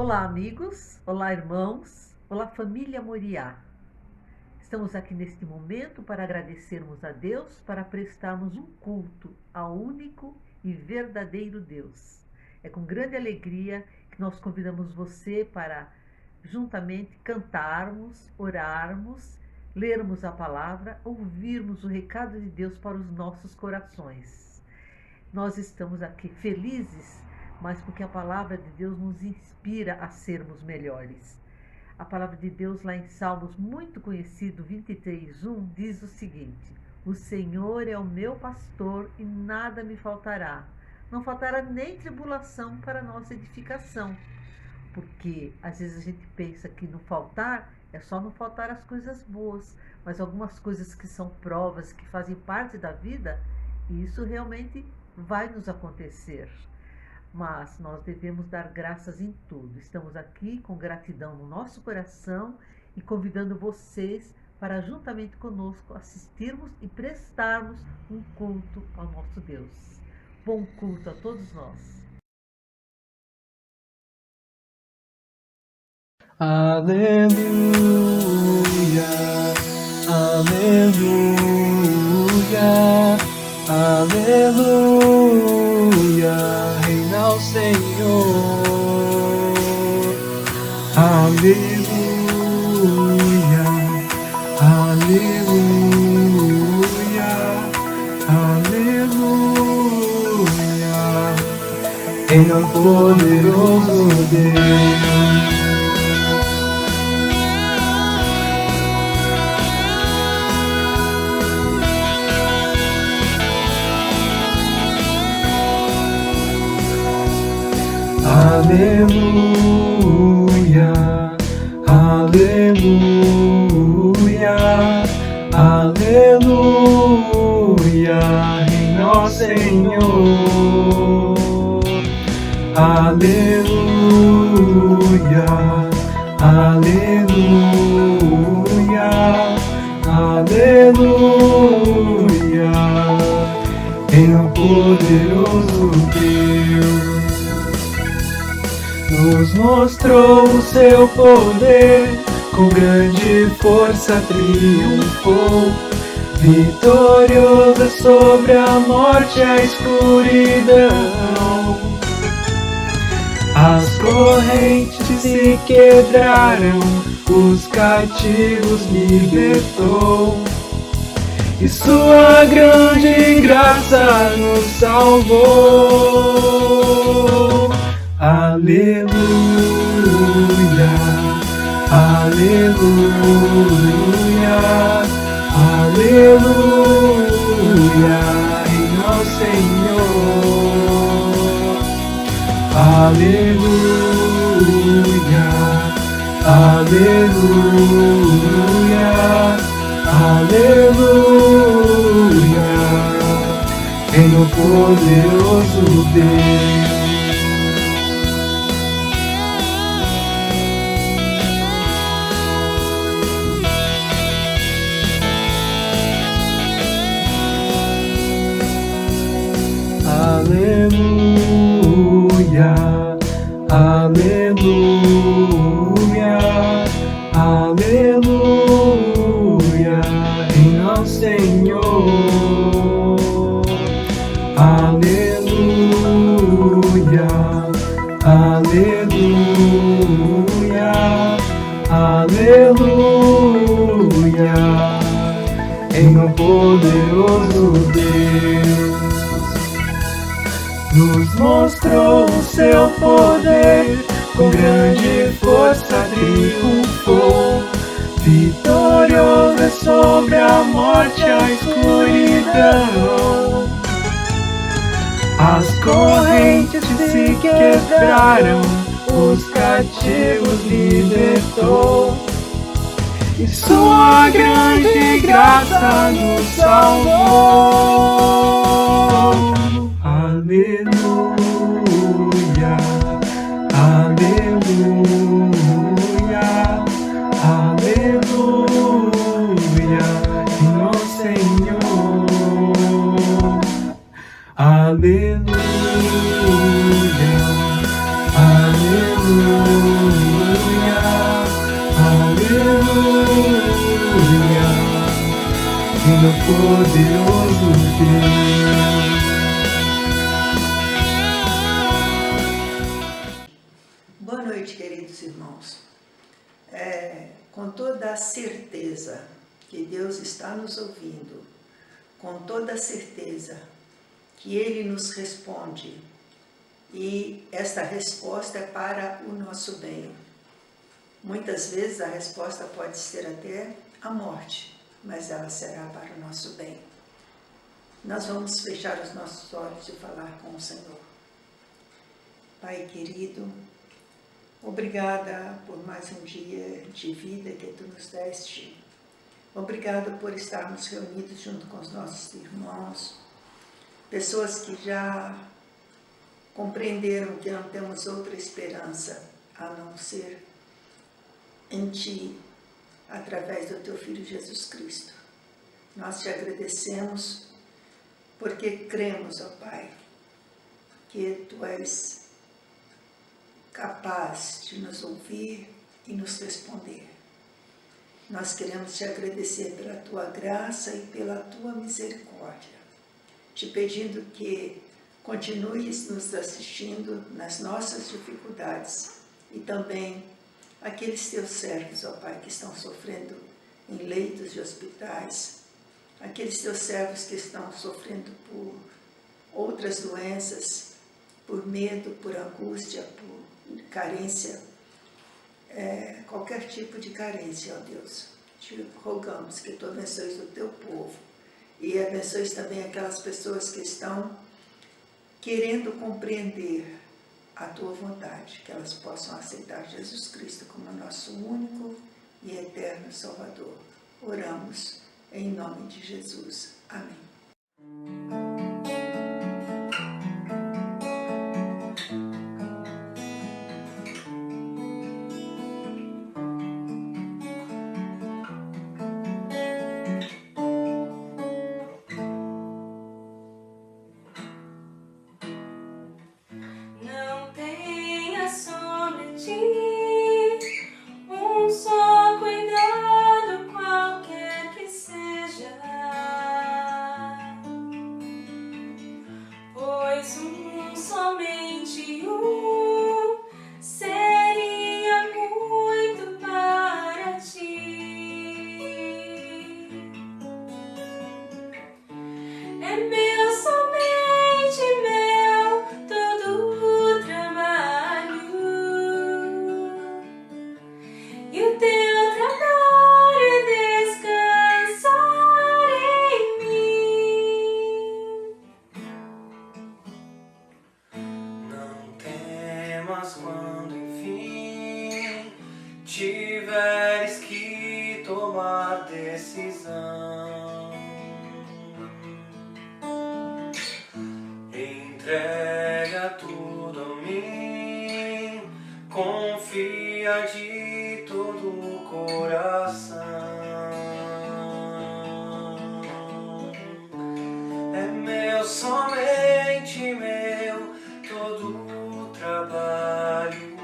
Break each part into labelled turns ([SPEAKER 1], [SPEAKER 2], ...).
[SPEAKER 1] Olá, amigos. Olá, irmãos. Olá, família Moriá. Estamos aqui neste momento para agradecermos a Deus, para prestarmos um culto ao único e verdadeiro Deus. É com grande alegria que nós convidamos você para juntamente cantarmos, orarmos, lermos a palavra, ouvirmos o recado de Deus para os nossos corações. Nós estamos aqui felizes, mas porque a palavra de Deus nos inspira a sermos melhores. A palavra de Deus lá em Salmos, muito conhecido, 23:1, diz o seguinte: o Senhor é o meu pastor e nada me faltará. Não faltará nem tribulação para nossa edificação. Porque às vezes a gente pensa que não faltar é só não faltar as coisas boas, mas algumas coisas que são provas, que fazem parte da vida, isso realmente vai nos acontecer. Mas nós devemos dar graças em tudo. Estamos aqui com gratidão no nosso coração e convidando vocês para juntamente conosco assistirmos e prestarmos um culto ao nosso Deus. Bom culto a todos nós.
[SPEAKER 2] Aleluia, aleluia, aleluia, reina o Senhor. Aleluia, aleluia, aleluia, reina o poderoso Deus. Aleluia, aleluia, aleluia, reina o Senhor. Aleluia, aleluia, aleluia, reina o poderoso Deus. Nos mostrou o seu poder, com grande força triunfou, vitorioso sobre a morte e a escuridão. As correntes se quebraram, os cativos libertou, e sua grande graça nos salvou. Aleluia, aleluia, aleluia, reina o Senhor. Aleluia, aleluia, aleluia, reina o poderoso Deus. Aleluia, aleluia, aleluia, reina o Senhor. Aleluia, aleluia, aleluia, reina o poderoso Deus. Nos mostrou o seu poder, com grande força triunfou, vitorioso sobre a morte e a escuridão. As correntes se quebraram, os cativos libertou, e sua grande graça nos salvou. Aleluia, aleluia, aleluia, reina o Senhor. Aleluia, aleluia. meu poderoso Deus.
[SPEAKER 3] Boa noite, queridos irmãos. Com toda a certeza que Deus está nos ouvindo, com toda a certeza que Ele nos responde, e esta resposta é para o nosso bem. Muitas vezes a resposta pode ser até a morte, mas ela será para o nosso bem. Nós vamos fechar os nossos olhos e falar com o Senhor. Pai querido, obrigada por mais um dia de vida que Tu nos deste. Obrigada por estarmos reunidos junto com os nossos irmãos, pessoas que já compreenderam que não temos outra esperança a não ser em Ti, através do Teu Filho Jesus Cristo. Nós Te agradecemos porque cremos, ó Pai, que Tu és capaz de nos ouvir e nos responder. Nós queremos Te agradecer pela Tua graça e pela Tua misericórdia, Te pedindo que continues nos assistindo nas nossas dificuldades e também aqueles Teus servos, ó Pai, que estão sofrendo em leitos de hospitais, aqueles Teus servos que estão sofrendo por outras doenças, por medo, por angústia, por carência, qualquer tipo de carência, ó Deus. Te rogamos que Tu abençoes o Teu povo e abençoes também aquelas pessoas que estão querendo compreender a Tua vontade, que elas possam aceitar Jesus Cristo como nosso único e eterno Salvador. Oramos em nome de Jesus. Amém.
[SPEAKER 2] Quando enfim tiveres que tomar decisão, entrega tudo a mim, confia de todo o coração. É meu, somente meu, todo trabalho,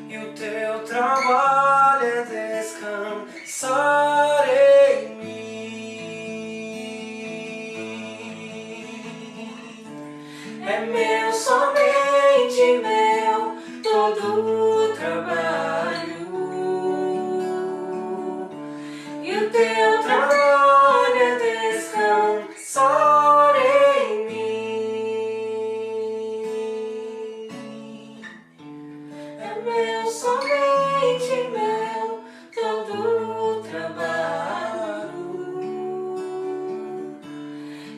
[SPEAKER 2] e o Teu trabalho é descansar em mim. É meu, somente meu, todo trabalho, e o Teu trabalho é descansar em mim. Somente meu, todo o trabalho,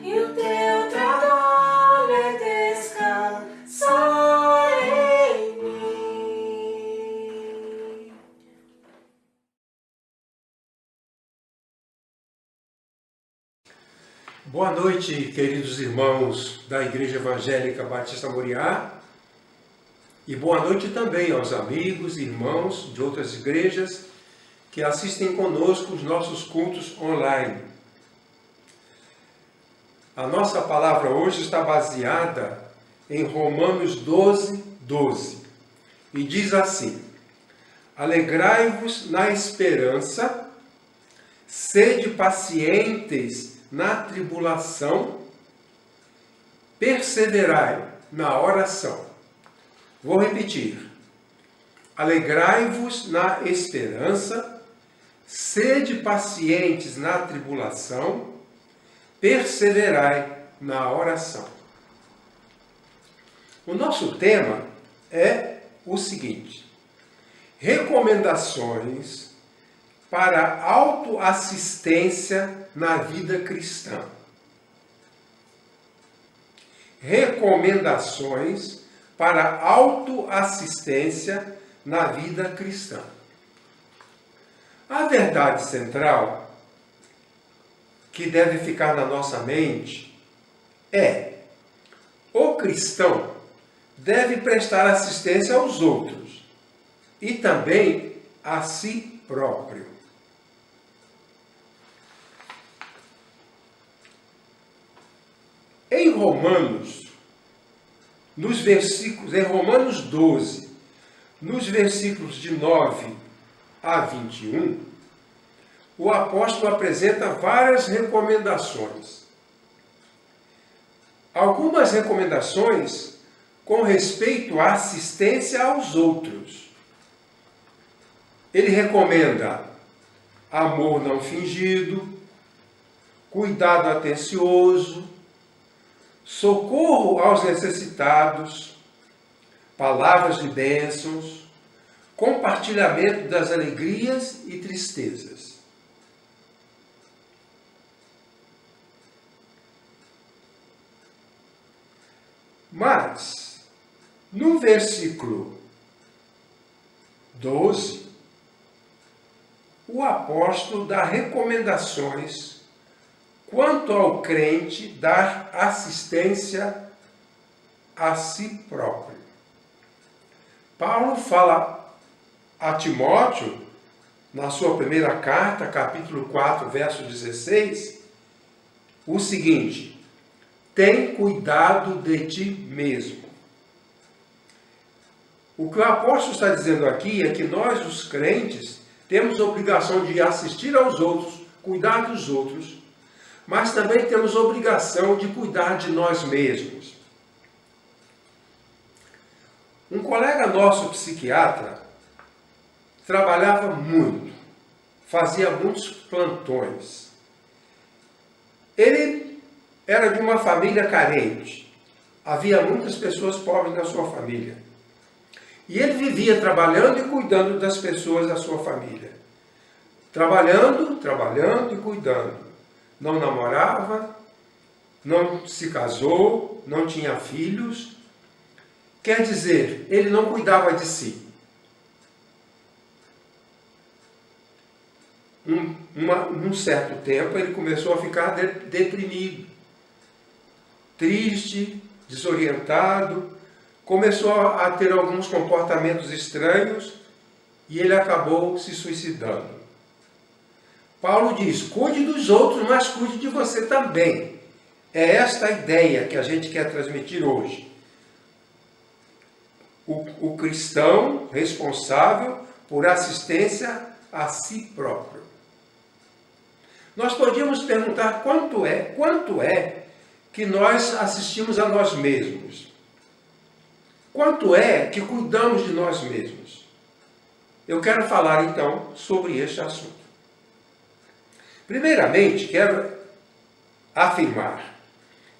[SPEAKER 2] e o Teu trabalho é descansar em mim.
[SPEAKER 4] Boa noite, queridos irmãos da Igreja Evangélica Batista Moriá. E boa noite também aos amigos e irmãos de outras igrejas que assistem conosco os nossos cultos online. A nossa palavra hoje está baseada em Romanos 12, 12. E diz assim: alegrai-vos na esperança, Sede pacientes na tribulação, perseverai na oração. Vou repetir. Alegrai-vos na esperança, sede pacientes na tribulação, perseverai na oração. O nosso tema é o seguinte: recomendações para autoassistência na vida cristã. Recomendações para autoassistência na vida cristã. A verdade central que deve ficar na nossa mente é: o cristão deve prestar assistência aos outros e também a si próprio. Em Romanos 12, nos versículos de 9 a 21, o apóstolo apresenta várias recomendações. Algumas recomendações com respeito à assistência aos outros. Ele recomenda amor não fingido, cuidado atencioso, socorro aos necessitados, palavras de bênçãos, compartilhamento das alegrias e tristezas. Mas, no versículo 12, o apóstolo dá recomendações quanto ao crente dar assistência a si próprio. Paulo fala a Timóteo, na sua primeira carta, capítulo 4, verso 16, o seguinte: tem cuidado de ti mesmo. O que o apóstolo está dizendo aqui é que nós, os crentes, temos a obrigação de assistir aos outros, cuidar dos outros, mas também temos a obrigação de cuidar de nós mesmos. Um colega nosso, psiquiatra, trabalhava muito, fazia muitos plantões. Ele era de uma família carente, havia muitas pessoas pobres na sua família. E ele vivia trabalhando e cuidando das pessoas da sua família. Trabalhando e cuidando. Não namorava, não se casou, não tinha filhos. Quer dizer, ele não cuidava de si. Num certo tempo, ele começou a ficar deprimido, triste, desorientado, começou a ter alguns comportamentos estranhos e ele acabou se suicidando. Paulo diz: cuide dos outros, mas cuide de você também. É esta a ideia que a gente quer transmitir hoje. O cristão responsável por assistência a si próprio. Nós podíamos perguntar quanto é que nós assistimos a nós mesmos? Quanto é que cuidamos de nós mesmos? Eu quero falar então sobre este assunto. Primeiramente, quero afirmar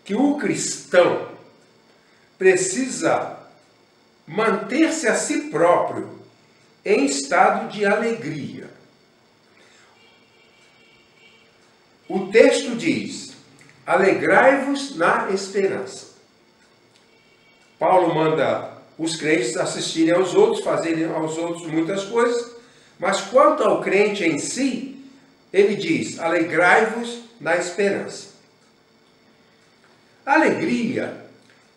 [SPEAKER 4] que o cristão precisa manter-se a si próprio em estado de alegria. O texto diz: alegrai-vos na esperança. Paulo manda os crentes assistirem aos outros, fazerem aos outros muitas coisas, mas quanto ao crente em si, ele diz: alegrai-vos na esperança. A alegria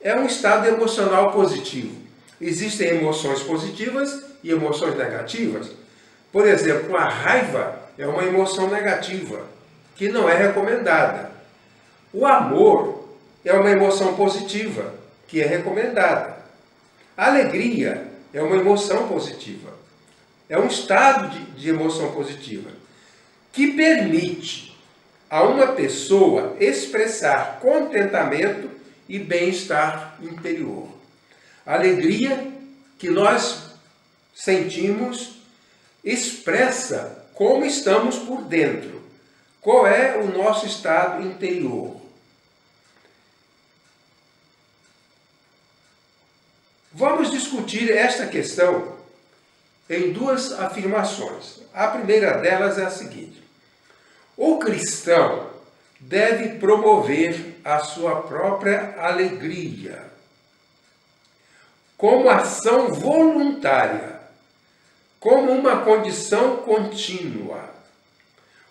[SPEAKER 4] é um estado emocional positivo. Existem emoções positivas e emoções negativas. Por exemplo, a raiva é uma emoção negativa, que não é recomendada. O amor é uma emoção positiva, que é recomendada. A alegria é uma emoção positiva. É um estado de emoção positiva. que permite a uma pessoa expressar contentamento e bem-estar interior. A alegria que nós sentimos expressa como estamos por dentro, qual é o nosso estado interior. Vamos discutir esta questão em duas afirmações. A primeira delas é a seguinte: o cristão deve promover a sua própria alegria como ação voluntária, como uma condição contínua.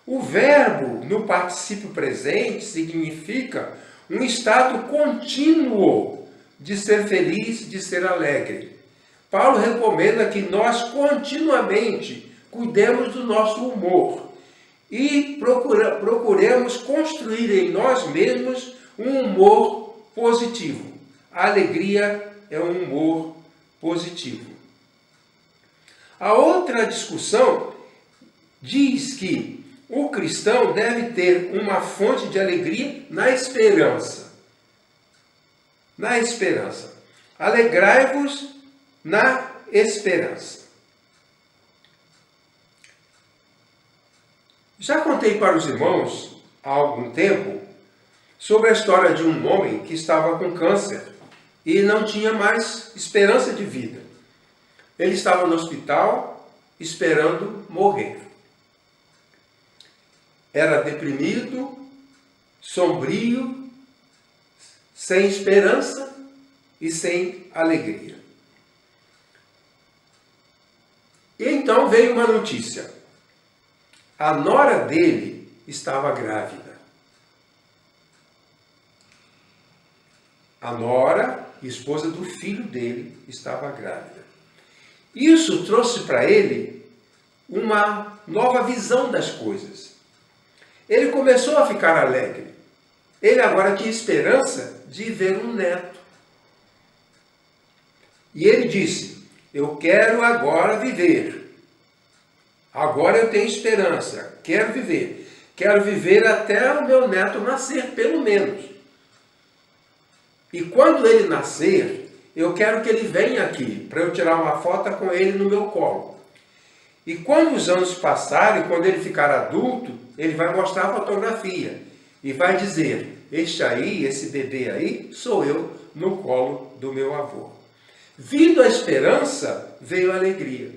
[SPEAKER 4] O verbo no particípio presente significa um estado contínuo de ser feliz, de ser alegre. Paulo recomenda que nós continuamente cuidemos do nosso humor e procuremos construir em nós mesmos um humor positivo. A alegria é um humor positivo. A outra discussão diz que o cristão deve ter uma fonte de alegria na esperança. Na esperança. Alegrai-vos na esperança. Já contei para os irmãos há algum tempo sobre a história de um homem que estava com câncer e não tinha mais esperança de vida. Ele estava no hospital esperando morrer. Era deprimido, sombrio, sem esperança e sem alegria. E então veio uma notícia. A nora dele estava grávida. A nora, esposa do filho dele, estava grávida. Isso trouxe para ele uma nova visão das coisas. Ele começou a ficar alegre. Ele agora tinha esperança de ver um neto. E ele disse: eu quero agora viver. Agora eu tenho esperança. Quero viver. Quero viver até o meu neto nascer, pelo menos. E quando ele nascer, eu quero que ele venha aqui, para eu tirar uma foto com ele no meu colo. E quando os anos passarem, quando ele ficar adulto, ele vai mostrar a fotografia. E vai dizer: este aí, esse bebê aí, sou eu no colo do meu avô. Vindo a esperança, veio a alegria.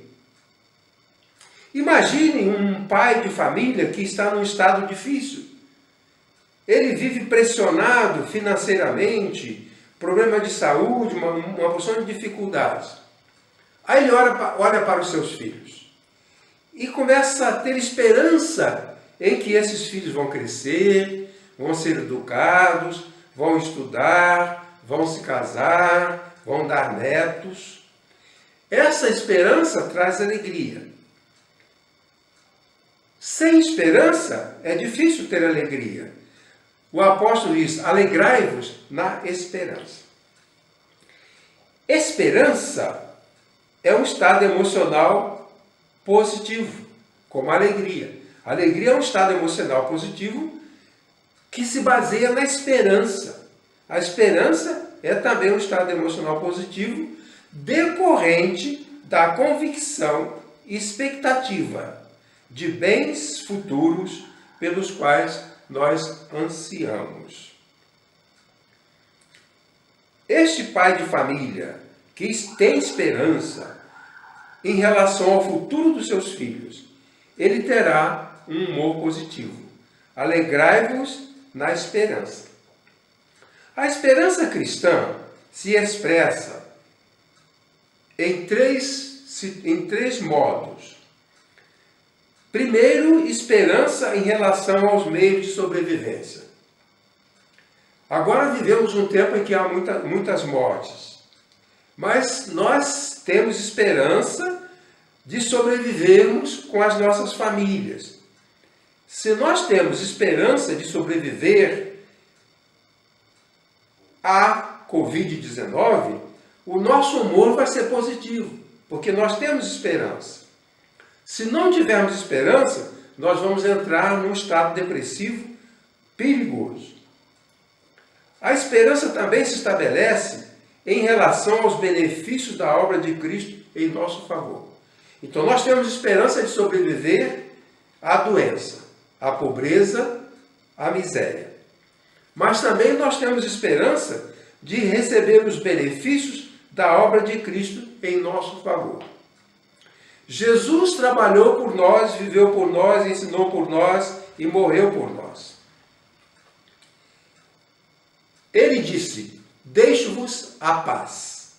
[SPEAKER 4] Imagine um pai de família que está num estado difícil. Ele vive pressionado financeiramente, problema de saúde, uma porção de dificuldades. Aí ele olha para os seus filhos e começa a ter esperança em que esses filhos vão crescer, vão ser educados, vão estudar, vão se casar, vão dar netos. Essa esperança traz alegria. Sem esperança é difícil ter alegria. O apóstolo diz: alegrai-vos na esperança. Esperança é um estado emocional positivo, como a alegria. A alegria é um estado emocional positivo que se baseia na esperança. A esperança é também um estado emocional positivo decorrente da convicção e expectativa de bens futuros pelos quais nós ansiamos. Este pai de família que tem esperança em relação ao futuro dos seus filhos, ele terá um humor positivo. Alegrai-vos na esperança. A esperança cristã se expressa em três modos. Primeiro, esperança em relação aos meios de sobrevivência. Agora vivemos um tempo em que há muitas mortes, mas nós temos esperança de sobrevivermos com as nossas famílias. Se nós temos esperança de sobreviver à Covid-19, o nosso humor vai ser positivo, porque nós temos esperança. Se não tivermos esperança, nós vamos entrar num estado depressivo perigoso. A esperança também se estabelece em relação aos benefícios da obra de Cristo em nosso favor. Então nós temos esperança de sobreviver à doença, à pobreza, à miséria. Mas também nós temos esperança de receber os benefícios da obra de Cristo em nosso favor. Jesus trabalhou por nós, viveu por nós, ensinou por nós e morreu por nós. Ele disse: deixo-vos a paz.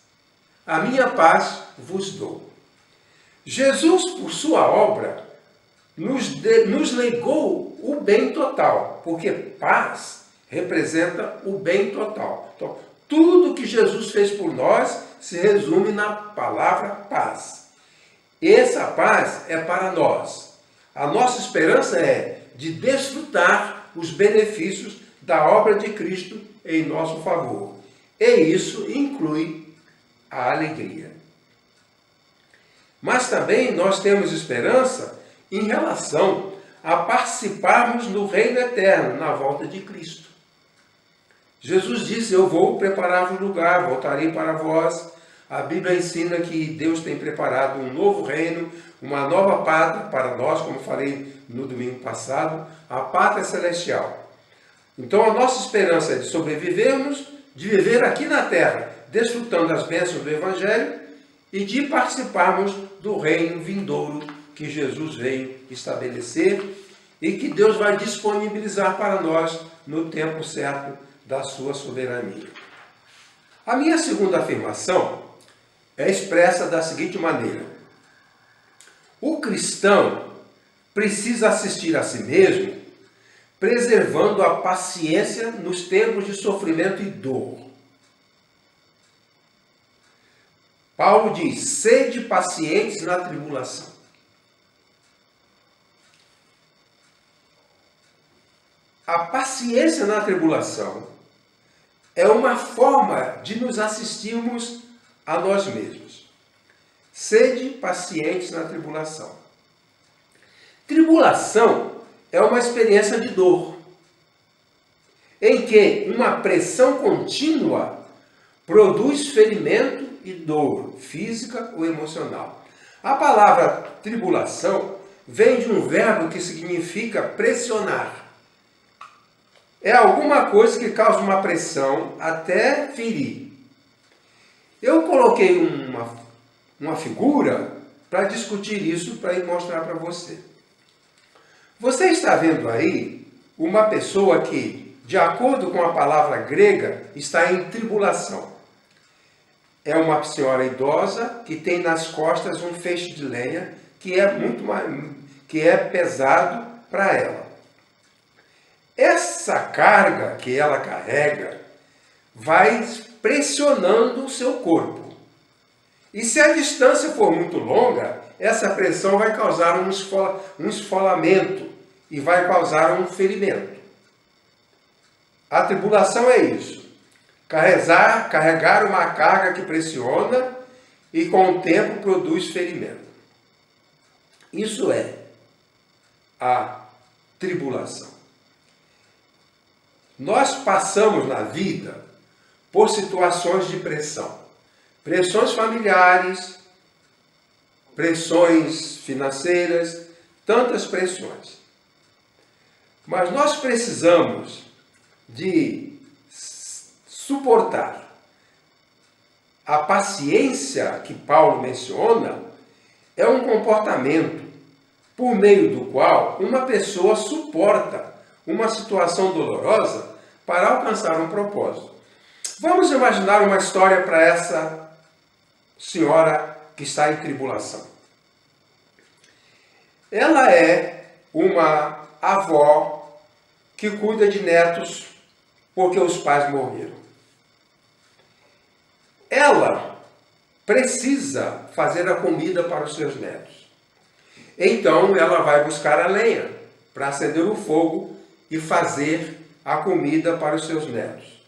[SPEAKER 4] A minha paz vos dou. Jesus, por sua obra, nos legou o bem total, porque paz representa o bem total. Então, tudo que Jesus fez por nós se resume na palavra paz. Essa paz é para nós. A nossa esperança é de desfrutar os benefícios da obra de Cristo em nosso favor. E isso inclui a alegria. Mas também nós temos esperança em relação a participarmos do reino eterno na volta de Cristo. Jesus disse: eu vou preparar-vos lugar, voltarei para vós. A Bíblia ensina que Deus tem preparado um novo reino, uma nova pátria para nós, como falei no domingo passado, a pátria celestial. Então a nossa esperança é de sobrevivermos, de viver aqui na terra, desfrutando das bênçãos do Evangelho e de participarmos do reino vindouro que Jesus veio estabelecer e que Deus vai disponibilizar para nós no tempo certo da sua soberania. A minha segunda afirmação é expressa da seguinte maneira: o cristão precisa assistir a si mesmo, preservando a paciência nos tempos de sofrimento e dor. Paulo diz: sede pacientes na tribulação. A paciência na tribulação é uma forma de nos assistirmos a nós mesmos. Sede pacientes na tribulação. Tribulação é uma experiência de dor, em que uma pressão contínua produz ferimento e dor, física ou emocional. A palavra tribulação vem de um verbo que significa pressionar. É alguma coisa que causa uma pressão até ferir. Eu coloquei uma figura para discutir isso, para mostrar para você. Você está vendo aí uma pessoa que, de acordo com a palavra grega, está em tribulação. É uma senhora idosa que tem nas costas um feixe de lenha que é pesado para ela. Essa carga que ela carrega vai pressionando o seu corpo. E se a distância for muito longa, essa pressão vai causar um esfolamento e vai causar um ferimento. A tribulação é isso. Carregar uma carga que pressiona e com o tempo produz ferimento. Isso é a tribulação. Nós passamos na vida por situações de pressão. Pressões familiares, pressões financeiras, tantas pressões. Mas nós precisamos de suportar. A paciência que Paulo menciona é um comportamento por meio do qual uma pessoa suporta uma situação dolorosa para alcançar um propósito. Vamos imaginar uma história para essa senhora que está em tribulação. Ela é uma avó que cuida de netos porque os pais morreram. Ela precisa fazer a comida para os seus netos. Então ela vai buscar a lenha para acender o fogo e fazer a comida para os seus netos.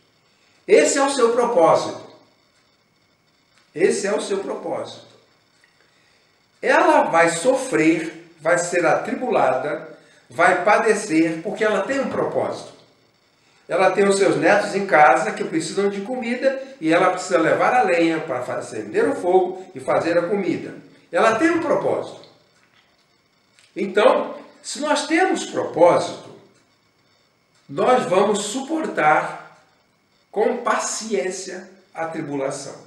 [SPEAKER 4] Esse é o seu propósito. Esse é o seu propósito. Ela vai sofrer, vai ser atribulada, vai padecer porque ela tem um propósito. Ela tem os seus netos em casa que precisam de comida e ela precisa levar a lenha para acender o fogo e fazer a comida. Ela tem um propósito. Então, se nós temos propósito, nós vamos suportar com paciência a tribulação.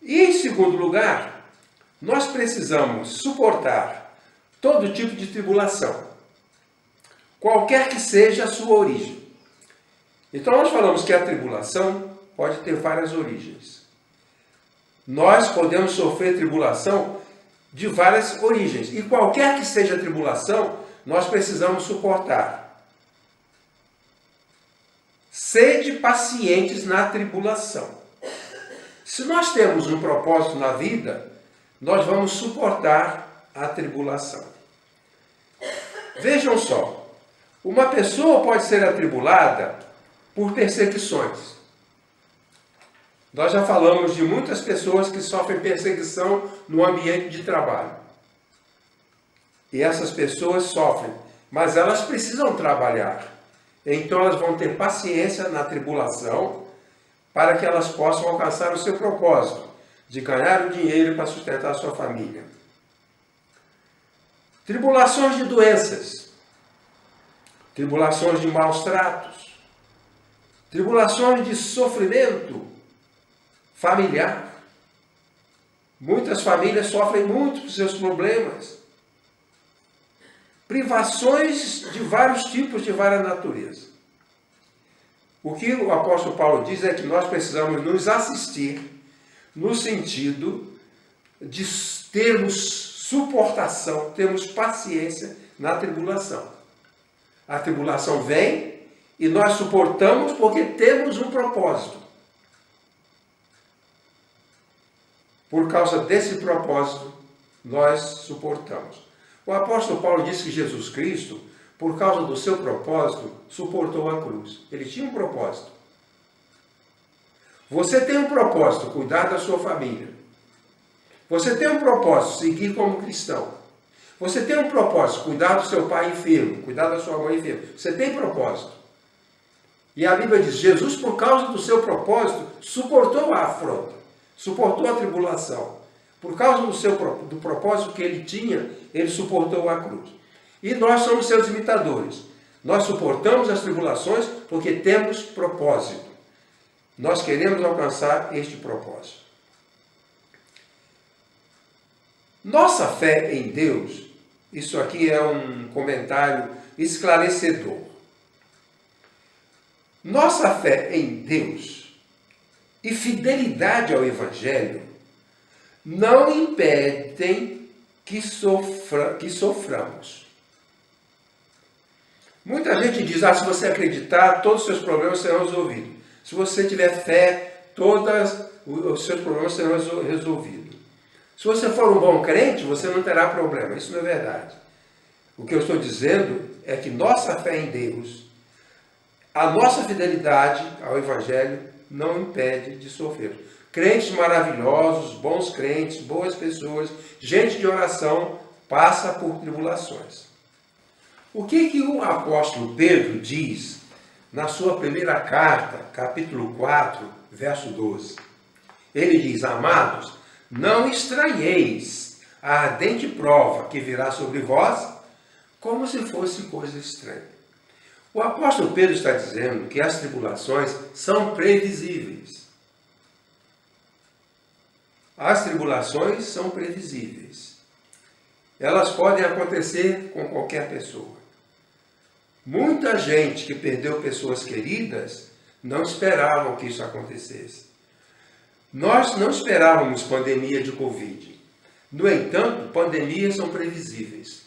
[SPEAKER 4] E em segundo lugar, nós precisamos suportar todo tipo de tribulação, qualquer que seja a sua origem. Então nós falamos que a tribulação pode ter várias origens. Nós podemos sofrer tribulação de várias origens. E qualquer que seja a tribulação, nós precisamos suportar. Sede pacientes na tribulação. Se nós temos um propósito na vida, nós vamos suportar a tribulação. Vejam só, uma pessoa pode ser atribulada por perseguições. Nós já falamos de muitas pessoas que sofrem perseguição no ambiente de trabalho. E essas pessoas sofrem, mas elas precisam trabalhar. Então elas vão ter paciência na tribulação para que elas possam alcançar o seu propósito de ganhar o dinheiro para sustentar a sua família. Tribulações de doenças, tribulações de maus tratos, tribulações de sofrimento familiar. Muitas famílias sofrem muito com seus problemas. Privações de vários tipos, de várias naturezas. O que o apóstolo Paulo diz é que nós precisamos nos assistir no sentido de termos suportação, termos paciência na tribulação. A tribulação vem e nós suportamos porque temos um propósito. Por causa desse propósito, nós suportamos. O apóstolo Paulo disse que Jesus Cristo, por causa do seu propósito, suportou a cruz. Ele tinha um propósito. Você tem um propósito, cuidar da sua família. Você tem um propósito, seguir como cristão. Você tem um propósito, cuidar do seu pai enfermo, cuidar da sua mãe enferma. Você tem propósito. E a Bíblia diz, Jesus, por causa do seu propósito, suportou a afronta, suportou a tribulação. Por causa do propósito que ele tinha, ele suportou a cruz. E nós somos seus imitadores. Nós suportamos as tribulações porque temos propósito. Nós queremos alcançar este propósito. Nossa fé em Deus, isso aqui é um comentário esclarecedor. Nossa fé em Deus e fidelidade ao Evangelho não impedem que soframos. Muita gente diz, se você acreditar, todos os seus problemas serão resolvidos. Se você tiver fé, todos os seus problemas serão resolvidos. Se você for um bom crente, você não terá problema. Isso não é verdade. O que eu estou dizendo é que nossa fé em Deus, a nossa fidelidade ao Evangelho, não impede de sofrer. Crentes maravilhosos, bons crentes, boas pessoas, gente de oração, passa por tribulações. O que o apóstolo Pedro diz na sua primeira carta, capítulo 4, verso 12? Ele diz, amados, não estranheis a ardente prova que virá sobre vós, como se fosse coisa estranha. O apóstolo Pedro está dizendo que as tribulações são previsíveis. As tribulações são previsíveis. Elas podem acontecer com qualquer pessoa. Muita gente que perdeu pessoas queridas não esperavam que isso acontecesse. Nós não esperávamos pandemia de Covid. No entanto, pandemias são previsíveis.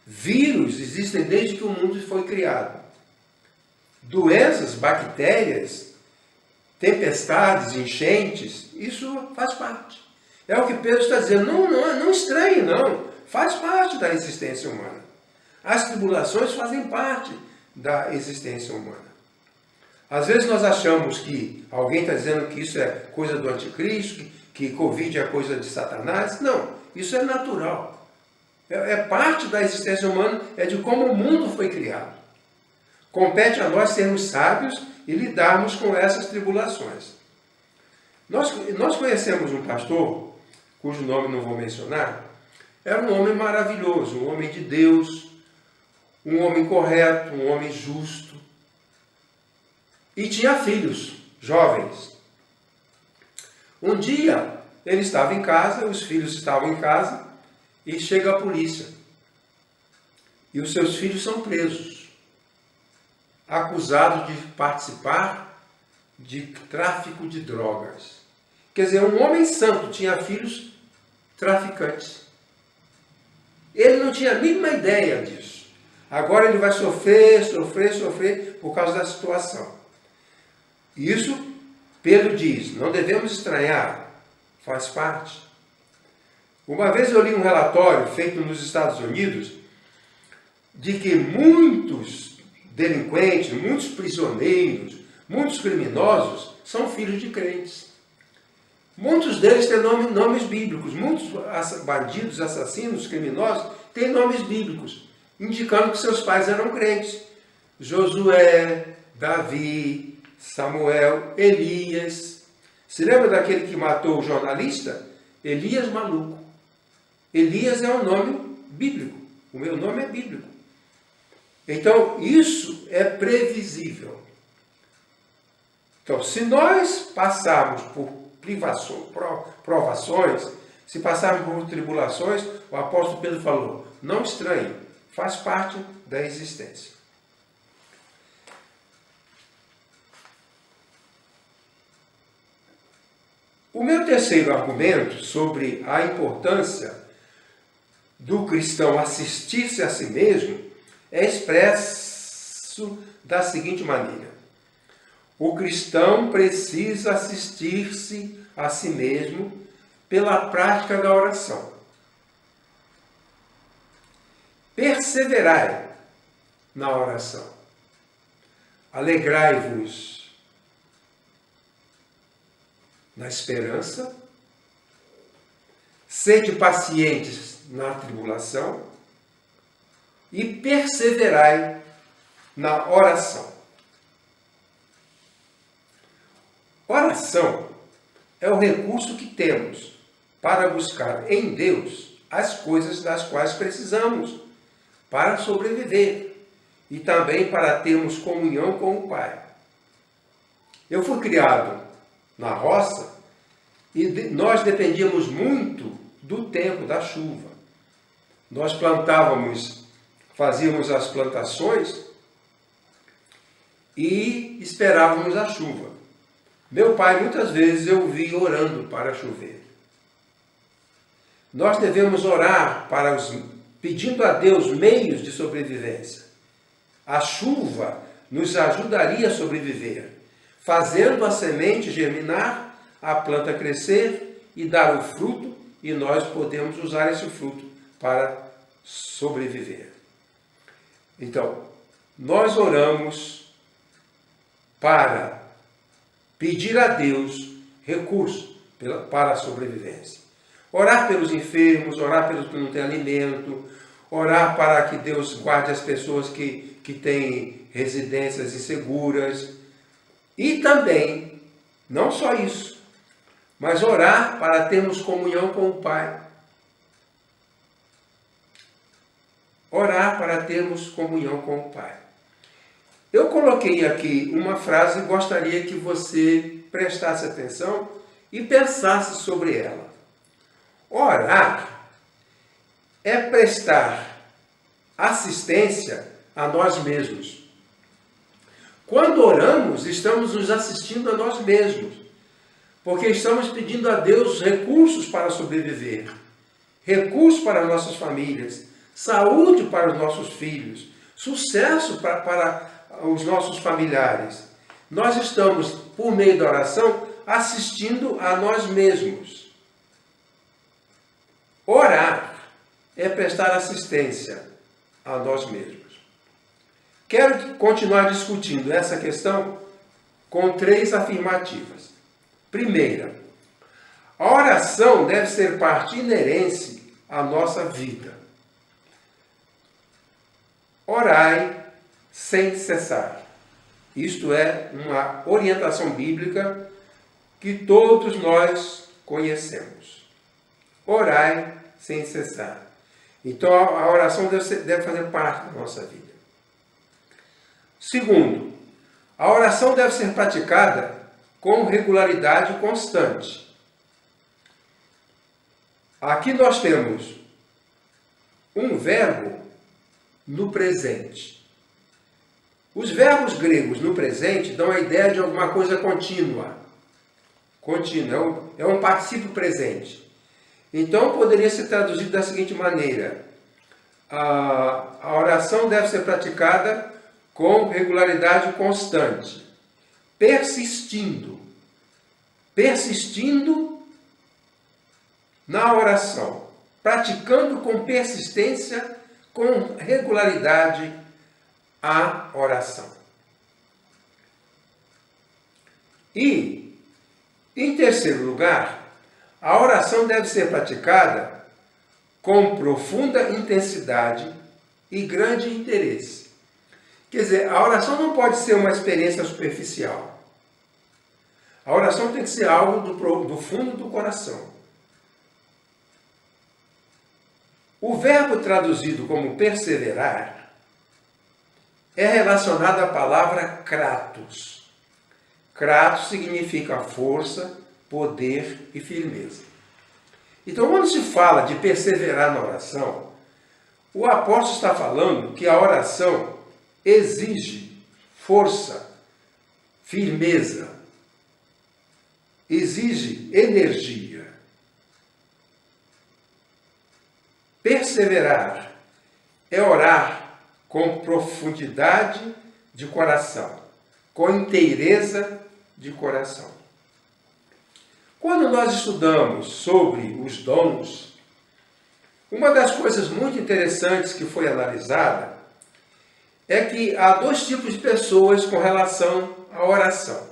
[SPEAKER 4] Vírus existem desde que o mundo foi criado. Doenças, bactérias, tempestades, enchentes, isso faz parte. É o que Pedro está dizendo. Não estranhe, não. Faz parte da existência humana. As tribulações fazem parte da existência humana. Às vezes nós achamos que alguém está dizendo que isso é coisa do anticristo, que Covid é coisa de Satanás. Não, isso é natural. É parte da existência humana, é de como o mundo foi criado. Compete a nós sermos sábios e lidarmos com essas tribulações. Nós conhecemos um pastor, cujo nome não vou mencionar. Era um homem maravilhoso, um homem de Deus, um homem correto, um homem justo. E tinha filhos, jovens. Um dia, ele estava em casa, os filhos estavam em casa, e chega a polícia. E os seus filhos são presos, acusados de participar de tráfico de drogas. Quer dizer, um homem santo tinha filhos traficantes. Ele não tinha a mínima ideia disso. Agora ele vai sofrer por causa da situação. Isso, Pedro diz, não devemos estranhar, faz parte. Uma vez eu li um relatório feito nos Estados Unidos de que muitos delinquentes, muitos prisioneiros, muitos criminosos são filhos de crentes. Muitos deles têm nomes bíblicos, muitos bandidos, assassinos, criminosos têm nomes bíblicos, indicando que seus pais eram crentes. Josué, Davi, Samuel, Elias. Se lembra daquele que matou o jornalista? Elias maluco. Elias é um nome bíblico. O meu nome é bíblico. Então, isso é previsível. Então, se nós passarmos por provações, se passarmos por tribulações, o apóstolo Pedro falou, não estranhe, faz parte da existência. O meu terceiro argumento sobre a importância do cristão assistir-se a si mesmo é expresso da seguinte maneira. O cristão precisa assistir-se a si mesmo pela prática da oração. Perseverai na oração. Alegrai-vos na esperança. Sede pacientes na tribulação. E perseverai na oração. Oração é o recurso que temos para buscar em Deus as coisas das quais precisamos para sobreviver e também para termos comunhão com o Pai. Eu fui criado na roça e nós dependíamos muito do tempo da chuva. Nós plantávamos, fazíamos as plantações e esperávamos a chuva. Meu pai, muitas vezes, eu vi orando para chover. Nós devemos orar pedindo a Deus meios de sobrevivência. A chuva nos ajudaria a sobreviver, fazendo a semente germinar, a planta crescer e dar o fruto, e nós podemos usar esse fruto para sobreviver. Então, nós oramos para pedir a Deus recurso para a sobrevivência. Orar pelos enfermos, orar pelos que não têm alimento, orar para que Deus guarde as pessoas que têm residências inseguras. E também, não só isso, mas orar para termos comunhão com o Pai. Orar para termos comunhão com o Pai. Eu coloquei aqui uma frase e gostaria que você prestasse atenção e pensasse sobre ela. Orar é prestar assistência a nós mesmos. Quando oramos, estamos nos assistindo a nós mesmos, porque estamos pedindo a Deus recursos para sobreviver, recursos para nossas famílias, saúde para os nossos filhos, sucesso para os nossos familiares. Nós estamos, por meio da oração, assistindo a nós mesmos. Orar é prestar assistência a nós mesmos. Quero continuar discutindo essa questão com 3 afirmativas. Primeira, a oração deve ser parte inerente à nossa vida. Orai sem cessar. Isto é uma orientação bíblica que todos nós conhecemos. Orai sem cessar. Então a oração deve fazer parte da nossa vida. Segundo, a oração deve ser praticada com regularidade constante. Aqui nós temos um verbo no presente. Os verbos gregos no presente dão a ideia de alguma coisa contínua. Contínua, é um particípio presente. Então poderia ser traduzido da seguinte maneira: a oração deve ser praticada com regularidade constante, persistindo na oração, praticando com persistência, com regularidade a oração. E, em terceiro lugar, a oração deve ser praticada com profunda intensidade e grande interesse. Quer dizer, a oração não pode ser uma experiência superficial. A oração tem que ser algo do fundo do coração. O verbo traduzido como perseverar é relacionado à palavra kratos. Kratos significa força, poder e firmeza. Então, quando se fala de perseverar na oração, o apóstolo está falando que a oração exige força, firmeza, exige energia. Perseverar é orar com profundidade de coração, com inteireza de coração. Quando nós estudamos sobre os dons, uma das coisas muito interessantes que foi analisada é que há 2 tipos de pessoas com relação à oração.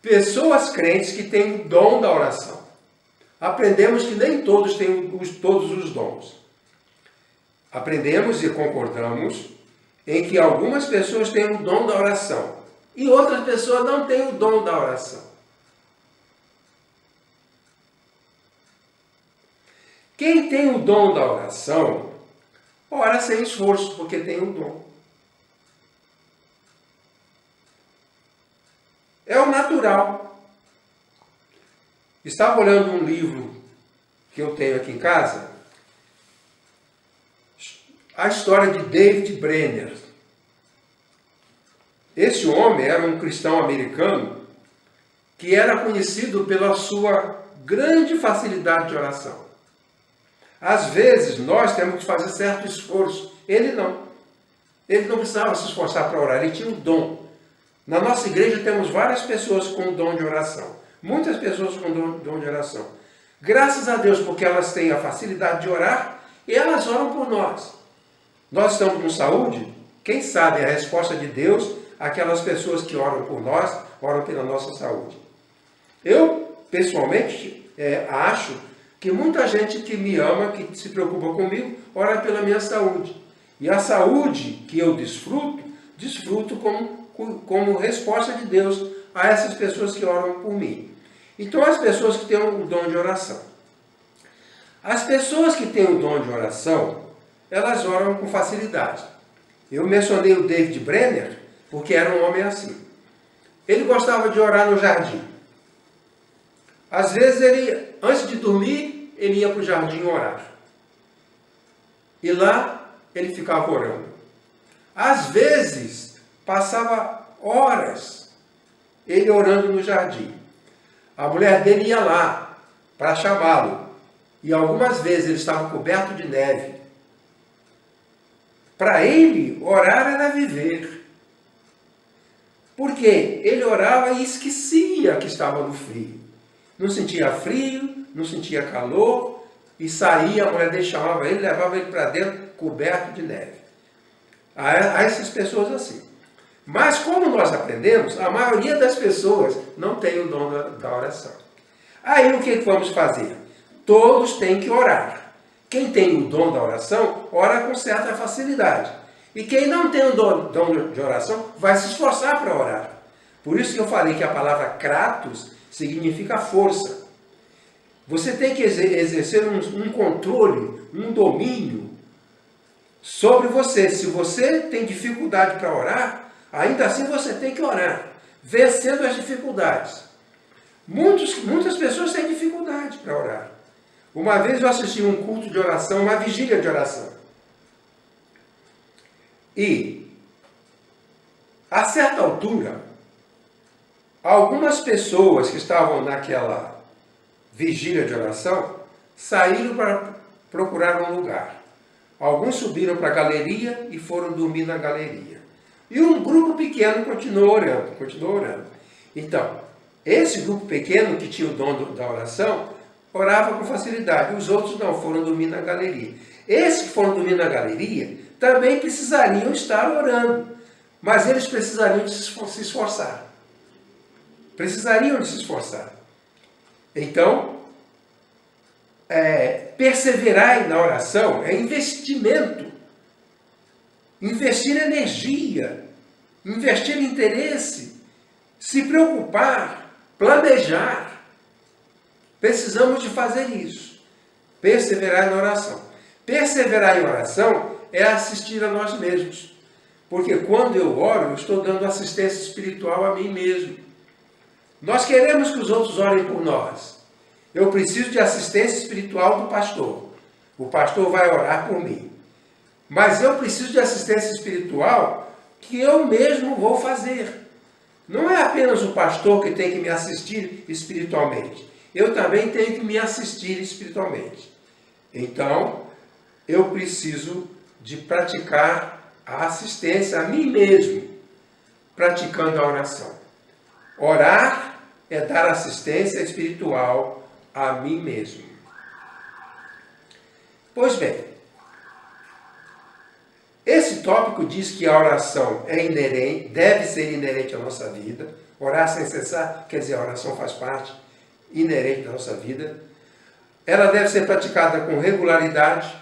[SPEAKER 4] Pessoas crentes que têm o dom da oração. Aprendemos que nem todos têm todos os dons. Aprendemos e concordamos em que algumas pessoas têm o dom da oração e outras pessoas não têm o dom da oração. Quem tem o dom da oração, ora sem esforço, porque tem o dom. É o natural. Estava olhando um livro que eu tenho aqui em casa, a história de David Brenner. Esse homem era um cristão americano que era conhecido pela sua grande facilidade de oração. Às vezes, nós temos que fazer certo esforço. Ele não. Ele não precisava se esforçar para orar, ele tinha um dom. Na nossa igreja temos várias pessoas com dom de oração. Muitas pessoas com dom de oração. Graças a Deus, porque elas têm a facilidade de orar e elas oram por nós. Nós estamos com saúde, quem sabe a resposta de Deus, aquelas pessoas que oram por nós, oram pela nossa saúde. Eu, pessoalmente, acho que muita gente que me ama, que se preocupa comigo, ora pela minha saúde. E a saúde que eu desfruto como resposta de Deus a essas pessoas que oram por mim. Então, as pessoas que têm o dom de oração. As pessoas que têm o dom de oração, elas oram com facilidade. Eu mencionei o David Brenner, porque era um homem assim. Ele gostava de orar no jardim. Às vezes, antes de dormir, ele ia para o jardim orar. E lá, ele ficava orando. Às vezes, passava horas ele orando no jardim. A mulher dele ia lá para chamá-lo. E algumas vezes ele estava coberto de neve. Para ele, orar era viver. Porque ele orava e esquecia que estava no frio. Não sentia frio, não sentia calor, e saía, a mulher dele chamava ele, levava ele para dentro, coberto de neve. Há essas pessoas assim. Mas como nós aprendemos, a maioria das pessoas não tem o dom da oração. Aí o que vamos fazer? Todos têm que orar. Quem tem o dom da oração, ora com certa facilidade. E quem não tem o dom de oração, vai se esforçar para orar. Por isso que eu falei que a palavra kratos significa força. Você tem que exercer um controle, um domínio sobre você. Se você tem dificuldade para orar, ainda assim você tem que orar, vencendo as dificuldades. Muitas pessoas têm dificuldade para orar. Uma vez eu assisti um culto de oração, uma vigília de oração. E, a certa altura, algumas pessoas que estavam naquela vigília de oração saíram para procurar um lugar. Alguns subiram para a galeria e foram dormir na galeria. E um grupo pequeno continuou orando. Então, esse grupo pequeno que tinha o dom da oração, orava com facilidade. Os outros não, foram dormir na galeria. Esses que foram dormir na galeria também precisariam estar orando, mas eles precisariam de se esforçar. Precisariam de se esforçar. Então, perseverar na oração é investimento. Investir energia, investir interesse, se preocupar, planejar. Precisamos de fazer isso. Perseverar na oração. Perseverar em oração é assistir a nós mesmos. Porque quando eu oro, eu estou dando assistência espiritual a mim mesmo. Nós queremos que os outros orem por nós. Eu preciso de assistência espiritual do pastor. O pastor vai orar por mim. Mas eu preciso de assistência espiritual que eu mesmo vou fazer. Não é apenas o pastor que tem que me assistir espiritualmente. Eu também tenho que me assistir espiritualmente. Então, eu preciso de praticar a assistência a mim mesmo, praticando a oração. Orar é dar assistência espiritual a mim mesmo. Pois bem, esse tópico diz que a oração é inerente, deve ser inerente à nossa vida. Orar sem cessar, quer dizer, a oração faz parte inerente da nossa vida. Ela deve ser praticada com regularidade,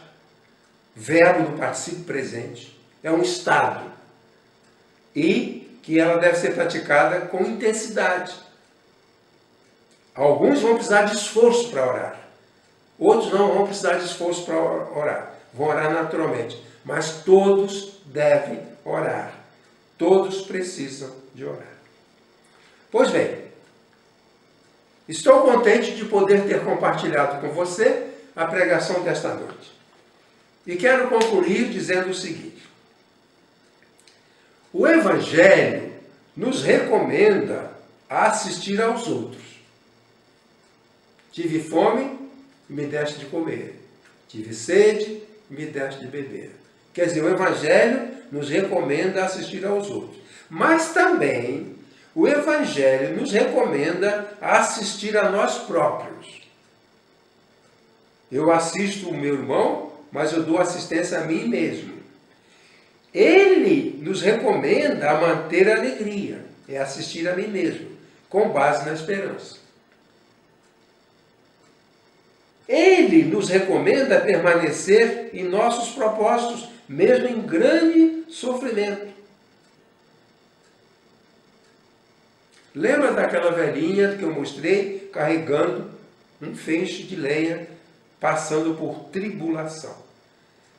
[SPEAKER 4] verbo do particípio presente, é um estado. E que ela deve ser praticada com intensidade. Alguns vão precisar de esforço para orar. Outros não vão precisar de esforço para orar. Vão orar naturalmente. Mas todos devem orar. Todos precisam de orar. Pois bem, estou contente de poder ter compartilhado com você a pregação desta noite. E quero concluir dizendo o seguinte. O Evangelho nos recomenda a assistir aos outros. Tive fome, me deste de comer. Tive sede, me deste de beber. Quer dizer, o Evangelho nos recomenda a assistir aos outros. Mas também o Evangelho nos recomenda a assistir a nós próprios. Eu assisto o meu irmão, mas eu dou assistência a mim mesmo. Ele nos recomenda a manter a alegria, é assistir a mim mesmo, com base na esperança. Ele nos recomenda permanecer em nossos propósitos, mesmo em grande sofrimento. Lembra daquela velhinha que eu mostrei carregando um feixe de lenha, passando por tribulação?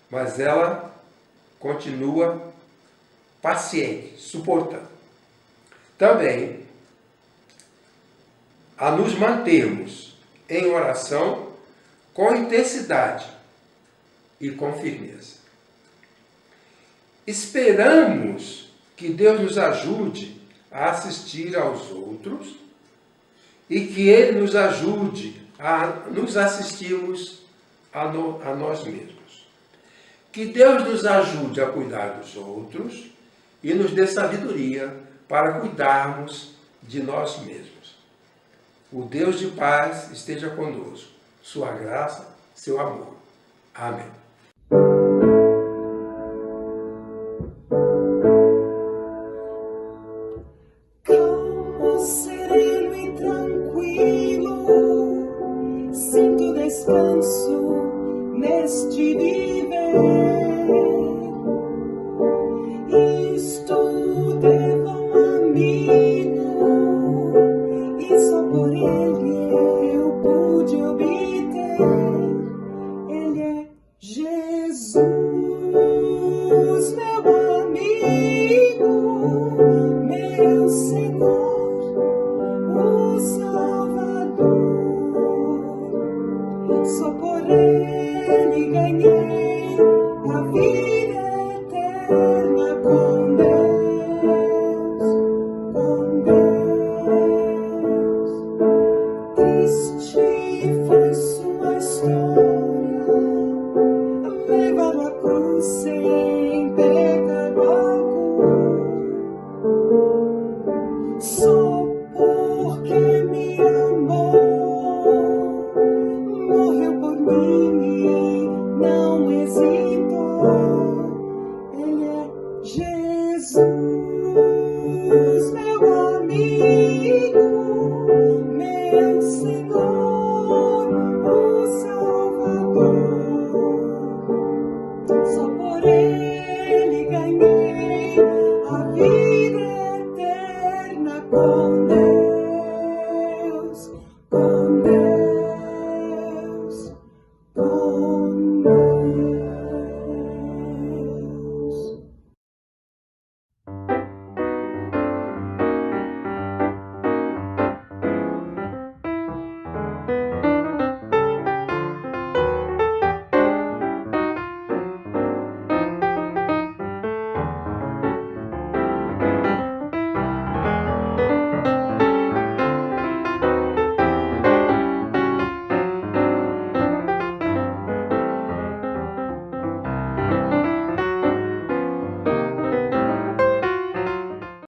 [SPEAKER 4] Mas ela continua paciente, suportando. Também, a nos mantermos em oração com intensidade e com firmeza. Esperamos que Deus nos ajude a assistir aos outros e que Ele nos ajude a nos assistirmos a nós mesmos. Que Deus nos ajude a cuidar dos outros e nos dê sabedoria para cuidarmos de nós mesmos. O Deus de paz esteja conosco. Sua graça, seu amor. Amém.
[SPEAKER 5] descanso neste viver. Isto devo a um amigo, e só por ele eu pude obter. Ele é Jesus, meu amigo, meu Senhor, o Salvador. Só por ele ganhei